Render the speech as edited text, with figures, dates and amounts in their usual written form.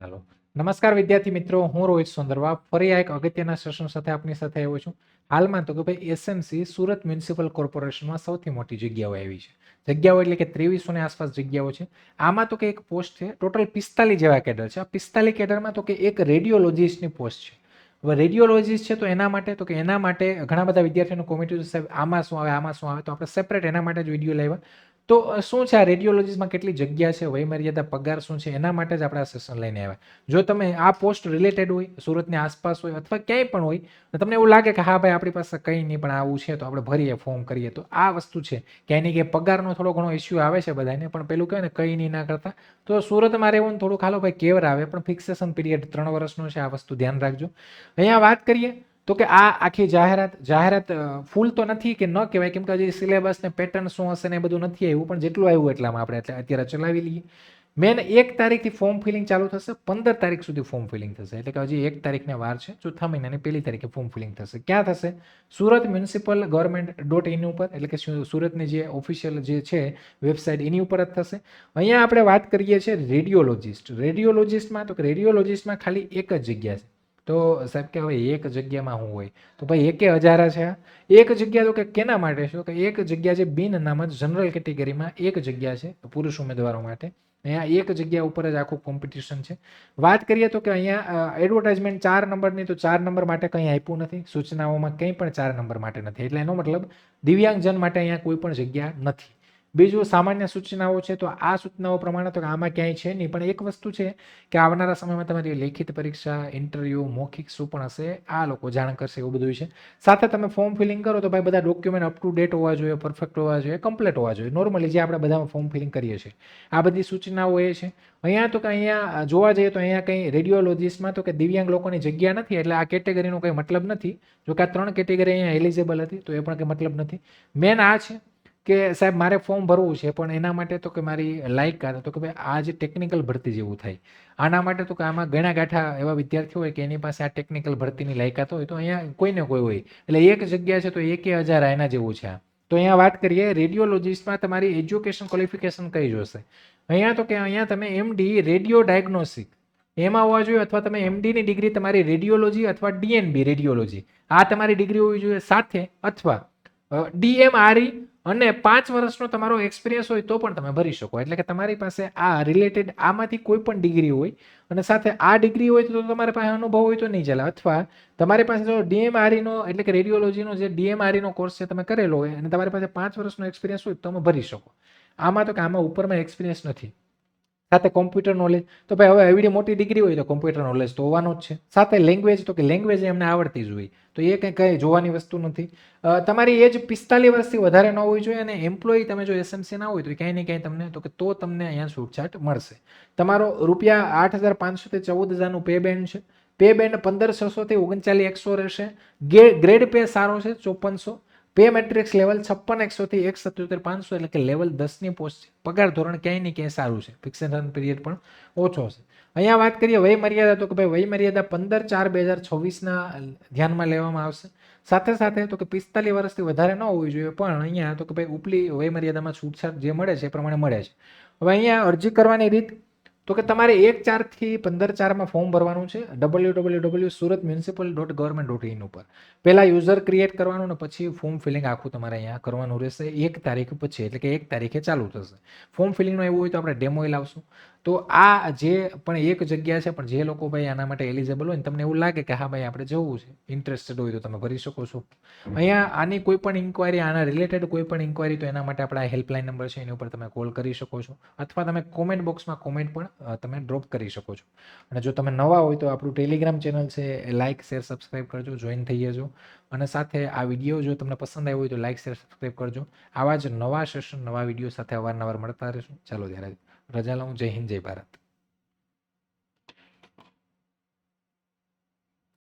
ચાલો. નમસ્કાર વિદ્યાર્થી મિત્રો, હું રોહિત સોંદરવા ફરી આ એક અગત્યના સેશન સાથે આપની સાથે આવ્યો છું. હાલમાં તો કે ભાઈ એસએમસી સુરત મ્યુનિસિપલ કોર્પોરેશનમાં સૌથી મોટી જગ્યાઓ આવી છે. જગ્યાઓ એટલે કે 2300 ની આસપાસ જગ્યાઓ છે. આમાં તો કે એક પોસ્ટ છે, ટોટલ 45 જેવા કેડર છે. આ 45 કેડરમાં તો કે એક રેડિયોલોજીસ્ટની પોસ્ટ છે. હવે રેડિયોલોજીસ્ટ છે તો એના માટે ઘણા બધા વિદ્યાર્થીઓનું કોમેન્ટ સાહેબ આમાં શું આવે તો આપણે સેપરેટ એના માટે જ વિડીયો લાવ્યા. તો શું છે આ રેડિયોલોજીસ્ટમાં કેટલી જગ્યા છે, વયમર્યાદા, પગાર શું છે, એના માટે જ આપણે આ સેશન લઈને આવ્યા. જો તમે આ પોસ્ટ રિલેટેડ હોય, સુરતની આસપાસ હોય અથવા ક્યાંય પણ હોય, તો તમને એવું લાગે કે હા ભાઈ આપણી પાસે કંઈ નહીં પણ આવું છે તો આપણે ભરીએ, ફોર્મ કરીએ, તો આ વસ્તુ છે કે એની કે પગારનો થોડો ઘણો ઇસ્યુ આવે છે બધાને, પણ પેલું કહેવાય ને કંઈ નહીં ના કરતા. તો સુરતમાં રહેવું થોડું ખાલો ભાઈ કેવર આવે, પણ ફિક્સેશન પીરિયડ 3 વર્ષનો છે. આ વસ્તુ ધ્યાન રાખજો. અહીંયા વાત કરીએ તો કે આ આખી જાહેરાત ફૂલ તો નથી કે ન કહેવાય, કેમ કે હજી સિલેબસ ને પેટર્ન શું હશે ને એ બધું નથી આવ્યું, પણ જેટલું આવ્યું એટલામાં આપણે અત્યારે ચલાવી લઈએ. મેન 1 તારીખથી ફોર્મ ફિલિંગ ચાલુ થશે, 15 તારીખ સુધી ફોર્મ ફિલિંગ થશે, એટલે કે હજી 1 તારીખને વાર છે. ચોથા મહિનાની 1 તારીખે ફોર્મ ફિલિંગ થશે. ક્યાં થશે? સુરત મ્યુનિસિપલ ગવર્મેન્ટ.in ઉપર, એટલે કે સુરતની જે ઓફિશિયલ જે છે વેબસાઇટ એની ઉપર જ થશે. અહીંયા આપણે વાત કરીએ છીએ રેડિયોલોજીસ્ટમાં તો કે રેડિયોલોજીસ્ટમાં ખાલી એક જ જગ્યા છે. તો સાહેબ કે હવે એક જગ્યામાં શું હોય? તો ભાઈ એકે હજારા છે. એક જગ્યા તો કે કેના માટે છે? કે એક જગ્યા છે બિન અનામત જનરલ કેટેગરીમાં એક જગ્યા છે પુરુષ ઉમેદવારો માટે. અહીંયા એક જગ્યા ઉપર જ આખું કોમ્પિટિશન છે. વાત કરીએ તો કે અહીંયા એડવર્ટાઇઝમેન્ટ 4 નંબરની, તો 4 નંબર માટે કંઈ આપ્યું નથી. સૂચનાઓમાં કંઈ પણ 4 નંબર માટે નથી. એટલે એનો મતલબ દિવ્યાંગજન માટે અહીંયા કોઈ પણ જગ્યા નથી. બીજું સામાન્ય સૂચનાઓ છે, તો આ સૂચનાઓ પ્રમાણે તો આમાં ક્યાંય છે નહીં, પણ એક વસ્તુ છે કે આવનારા સમયમાં તમારી લેખિત પરીક્ષા, ઇન્ટરવ્યૂ, મૌખિક શું પણ હશે આ લોકો જાણ કરશે, એવું બધું છે. સાથે તમે ફોર્મ ફિલિંગ કરો તો ભાઈ બધા ડોક્યુમેન્ટ અપ ટુ ડેટ હોવા જોઈએ, પરફેક્ટ હોવા જોઈએ, કમ્પ્લીટ હોવા જોઈએ, નોર્મલી જે આપણે બધામાં ફોર્મ ફિલિંગ કરીએ છીએ આ બધી સૂચનાઓ એ છે. અહીંયા તો કે અહીંયા જોવા જઈએ તો અહીંયા કંઈ રેડિયોલોજીસ્ટમાં તો કે દિવ્યાંગ લોકોની જગ્યા નથી, એટલે આ કેટેગરીનો કંઈ મતલબ નથી. જો કે આ 3 કેટેગરી અહીંયા એલિજિબલ હતી તો એ પણ કંઈ મતલબ નથી. મેન આ છે કે સાહેબ મારે ફોર્મ ભરવું છે, પણ એના માટે તો કે મારી લાયકાત તો કે ભાઈ આ જે ટેકનિકલ ભરતી જેવું થાય, આના માટે તો કે આમાં ઘણા ગાંઠા એવા વિદ્યાર્થીઓ હોય કે એની પાસે આ ટેકનિકલ ભરતીની લાયકાત હોય, તો અહીંયા કોઈને કોઈ હોય, એટલે એક જગ્યા છે તો 1000 એના જેવું છે. તો અહીંયા વાત કરીએ રેડિયોલોજીસ્ટમાં તમારી એજ્યુકેશન ક્વોલિફિકેશન કઈ જોશે. અહીંયા તો કે અહીંયા તમે એમડી રેડિયો ડાયગ્નોસ્ટિક એમાં હોવા જોઈએ, અથવા તમે એમડીની ડિગ્રી તમારી રેડિયોલોજી અથવા ડીએનબી રેડિયોલોજી આ તમારી ડિગ્રી હોવી જોઈએ સાથે, અથવા ડીએમઆરઈ અને 5 વર્ષનો તમારો એક્સપિરિયન્સ હોય તો પણ તમે ભરી શકો. એટલે કે તમારી પાસે આ રિલેટેડ આમાંથી કોઈ પણ ડિગ્રી હોય અને સાથે આ ડિગ્રી હોય તો તમારી પાસે અનુભવ હોય તો નહીં ચાલે, અથવા તમારી પાસે જો ડીએમઆરઈનો એટલે કે રેડિયોલોજીનો જે ડીએમઆરઈનો કોર્સ છે તમે કરેલો હોય અને તમારી પાસે 5 વર્ષનો એક્સપિરિયન્સ હોય તો તમે ભરી શકો. આમાં તો કે આમાં ઉપરમાં એક્સપિરિયન્સ નથી. સાથે કોમ્પ્યુટર નોલેજ, તો ભાઈ હવે એવી મોટી ડિગ્રી હોય તો કોમ્પ્યુટર નોલેજ તો હોવાનું જ છે. સાથે લેંગ્વેજ, તો કે લેંગ્વેજ એમને આવડતી જ હોય, તો એ કંઈ જોવાની વસ્તુ નથી. તમારી એજ 45 વર્ષથી વધારે ન હોવી જોઈએ, અને એમ્પ્લોય તમે જો એસએમસી ના હોય તો ક્યાંય ને ક્યાંય તમને તો તમને અહીંયા છૂટછાટ મળશે. તમારો રૂપિયા 8,500 થી 14,000નું પે બેન્ડ છે. પે બેન્ડ 15,600 થી 39,100 રહેશે. ગ્રેડ પે સારો છે 5400. પે મેટ્રિક્સ લેવલ 56,100 થી 1,77,500, એટલે કે લેવલ 10 ની પોસ્ટ છે. પગાર ધોરણ ક્યાંય ને ક્યાંય સારું છે, ફિક્સેશન પીરિયડ પણ ઓછો છે. અહીંયા વાત કરીએ વય મર્યાદા, તો કે ભાઈ વય મર્યાદા 15/4/2024ના ધ્યાનમાં લેવામાં આવશે. સાથે સાથે તો કે 45 વર્ષથી વધારે ન હોવી જોઈએ, પણ અહીંયા તો કે ભાઈ ઉપલી વય મર્યાદામાં છૂટછાટ જે મળે છે એ પ્રમાણે મળે છે. હવે અહીંયા અરજી કરવાની રીત, તો કે તમારે 1/4 થી 15/4માં ફોર્મ ભરવાનું છે www.suratmunicipal.government.in ઉપર. પહેલા યુઝર ક્રિએટ કરવાનું ને પછી ફોર્મ ફિલિંગ આખું તમારે અહીંયા કરવાનું રહેશે 1 તારીખ પછી, એટલે કે 1 તારીખે ચાલુ થશે. ફોર્મ ફિલિંગનું એવું હોય તો આપણે ડેમો લાવશું. તો આ જે પણ એક જગ્યા છે, પણ જે લોકો ભાઈ આના માટે એલિજિબલ હોય ને તમને એવું લાગે કે હા ભાઈ આપણે જવું છે, ઇન્ટરેસ્ટેડ હોય તો તમે ભરી શકો છો. અહીંયા આની કોઈ પણ ઇન્ક્વાયરી, આના રિલેટેડ કોઈ પણ ઇન્ક્વાયરી, તો એના માટે આપણા હેલ્પલાઇન નંબર છે એની ઉપર તમે કોલ કરી શકો છો, અથવા તમે કોમેન્ટ બોક્સમાં કોમેન્ટ પણ તમે ડ્રોપ કરી શકો છો. અને જો તમે નવા હોય તો આપણું ટેલિગ્રામ ચેનલ છે એ લાઇક, શેર, સબસ્ક્રાઇબ કરજો, જોઈન થઈ જજો. અને સાથે આ વિડીયો જો તમને પસંદ આવ્યો હોય તો લાઇક, શેર, સબસ્ક્રાઇબ કરજો. આવા જ નવા સેશન, નવા વિડીયો સાથે અવારનવાર મળતા રહેશું. ચાલો ત્યારે રજા લઉં. જય હિન્દ, જય ભારત.